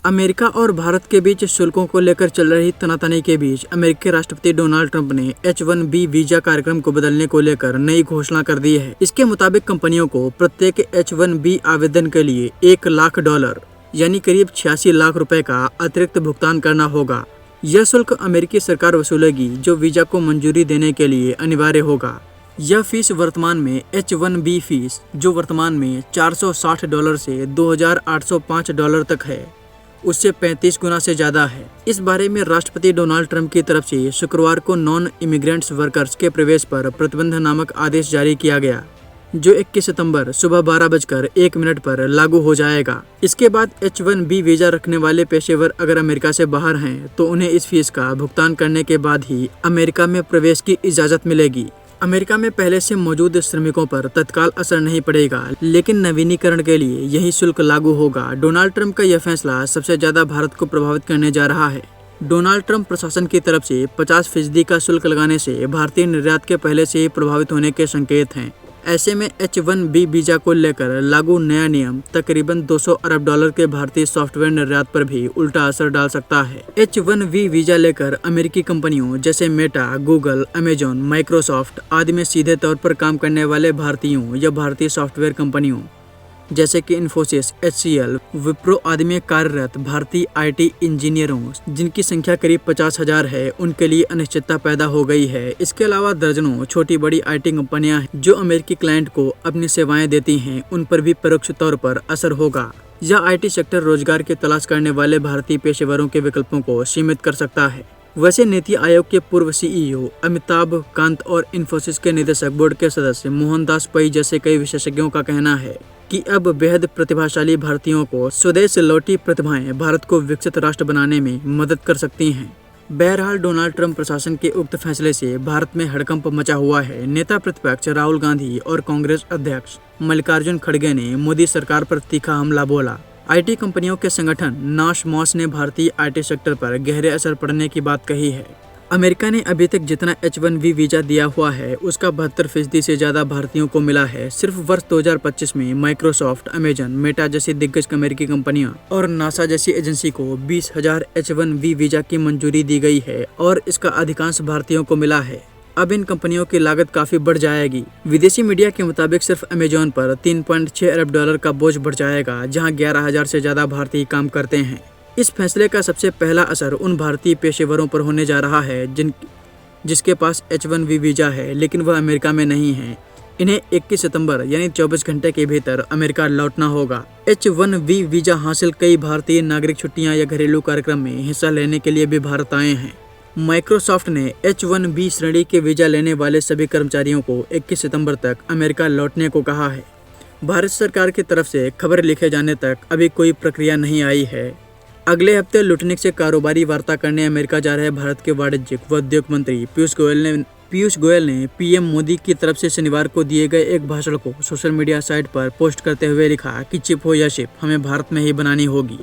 America और भारत के बीच शुल्कों को लेकर चल रही तनातनी के बीच अमेरिकी राष्ट्रपति डोनाल्ड ट्रंप ने H-1B वीजा कार्यक्रम को बदलने को लेकर नई घोषणा कर दी है। इसके मुताबिक कंपनियों को प्रत्येक H-1B आवेदन के लिए $1 लाख यानी करीब 86 लाख रुपए का अतिरिक्त भुगतान करना होगा। यह शुल्क अमेरिकी सरकार वसूलेगी, जो वीजा को मंजूरी देने के लिए अनिवार्य होगा। यह फीस वर्तमान में H-1B फीस, जो वर्तमान में $460 से $2,805 तक है, उससे 35 गुना से ज़्यादा है। इस बारे में राष्ट्रपति डोनाल्ड ट्रंप की तरफ से शुक्रवार को नॉन इमिग्रेंट्स वर्कर्स के प्रवेश पर प्रतिबंध नामक आदेश जारी किया गया, जो 21 सितंबर सुबह 12:01 पर लागू हो जाएगा। इसके बाद H-1B वीजा रखने वाले पेशेवर अगर अमेरिका से बाहर हैं तो उन्हें इस फीस का भुगतान करने के बाद ही अमेरिका में प्रवेश की इजाज़त मिलेगी। अमेरिका में पहले से मौजूद श्रमिकों पर तत्काल असर नहीं पड़ेगा, लेकिन नवीनीकरण के लिए यही शुल्क लागू होगा। डोनाल्ड ट्रंप का यह फैसला सबसे ज़्यादा भारत को प्रभावित करने जा रहा है। डोनाल्ड ट्रंप प्रशासन की तरफ से 50% का शुल्क लगाने से भारतीय निर्यात के पहले से ही प्रभावित होने के संकेत हैं। ऐसे में H-1B वीजा को लेकर लागू नया नियम तकरीबन $200 अरब के भारतीय सॉफ्टवेयर निर्यात पर भी उल्टा असर डाल सकता है। H-1B वीजा लेकर अमेरिकी कंपनियों जैसे मेटा, गूगल, अमेजॉन, माइक्रोसॉफ्ट आदि में सीधे तौर पर काम करने वाले भारतीयों या भारतीय सॉफ्टवेयर कंपनियों जैसे कि इन्फोसिस, HCL, विप्रो आदि में कार्यरत भारतीय IT इंजीनियरों, जिनकी संख्या करीब 50,000 है, उनके लिए अनिश्चितता पैदा हो गई है। इसके अलावा दर्जनों छोटी बड़ी IT कंपनियां हैं जो अमेरिकी क्लाइंट को अपनी सेवाएं देती हैं, उन पर भी परोक्ष तौर पर असर होगा। यह IT सेक्टर रोजगार की तलाश करने वाले भारतीय पेशेवरों के विकल्पों को सीमित कर सकता है। वैसे नीति आयोग के पूर्व CEO अमिताभ कांत और इन्फोसिस के निदेशक बोर्ड के सदस्य मोहनदास पै जैसे कई विशेषज्ञों का कहना है कि अब बेहद प्रतिभाशाली भारतीयों को स्वदेश लौटी प्रतिभाएं भारत को विकसित राष्ट्र बनाने में मदद कर सकती हैं। बहरहाल डोनाल्ड ट्रंप प्रशासन के उक्त फैसले से भारत में हड़कंप मचा हुआ है। नेता प्रतिपक्ष राहुल गांधी और कांग्रेस अध्यक्ष मल्लिकार्जुन खड़गे ने मोदी सरकार पर तीखा हमला बोला। IT कंपनियों के संगठन नाशमॉस ने भारतीय IT सेक्टर पर गहरे असर पड़ने की बात कही है। अमेरिका ने अभी तक जितना H-1B वीजा दिया हुआ है उसका 72% से ज़्यादा भारतीयों को मिला है। सिर्फ वर्ष 2025 में माइक्रोसॉफ्ट, अमेजन, मेटा जैसी दिग्गज अमेरिकी कंपनियां और नासा जैसी एजेंसी को 20,000 H-1B वीजा की मंजूरी दी गई है और इसका अधिकांश भारतीयों को मिला है। अब इन कंपनियों की लागत काफी बढ़ जाएगी। विदेशी मीडिया के मुताबिक सिर्फ अमेजॉन पर $3.6 अरब का बोझ बढ़ जाएगा, जहां 11,000 से ज्यादा भारतीय काम करते हैं। इस फैसले का सबसे पहला असर उन भारतीय पेशेवरों पर होने जा रहा है जिसके पास H-1B वीजा है लेकिन वह अमेरिका में नहीं है। इन्हें 21 सितंबर यानी 24 घंटे के भीतर अमेरिका लौटना होगा। H-1B वीजा हासिल कई भारतीय नागरिक छुट्टियां या घरेलू कार्यक्रम में हिस्सा लेने के लिए भी भारत आए हैं। माइक्रोसॉफ्ट ने H-1B श्रेणी के वीजा लेने वाले सभी कर्मचारियों को 21 सितंबर तक अमेरिका लौटने को कहा है। भारत सरकार की तरफ से खबर लिखे जाने तक अभी कोई प्रक्रिया नहीं आई है। अगले हफ्ते लुटनिक से कारोबारी वार्ता करने अमेरिका जा रहे भारत के वाणिज्यिक व उद्योग मंत्री पीयूष गोयल ने PM मोदी की तरफ से शनिवार को दिए गए एक भाषण को सोशल मीडिया साइट पर पोस्ट करते हुए लिखा कि चिप हो या शिप, हमें भारत में ही बनानी होगी।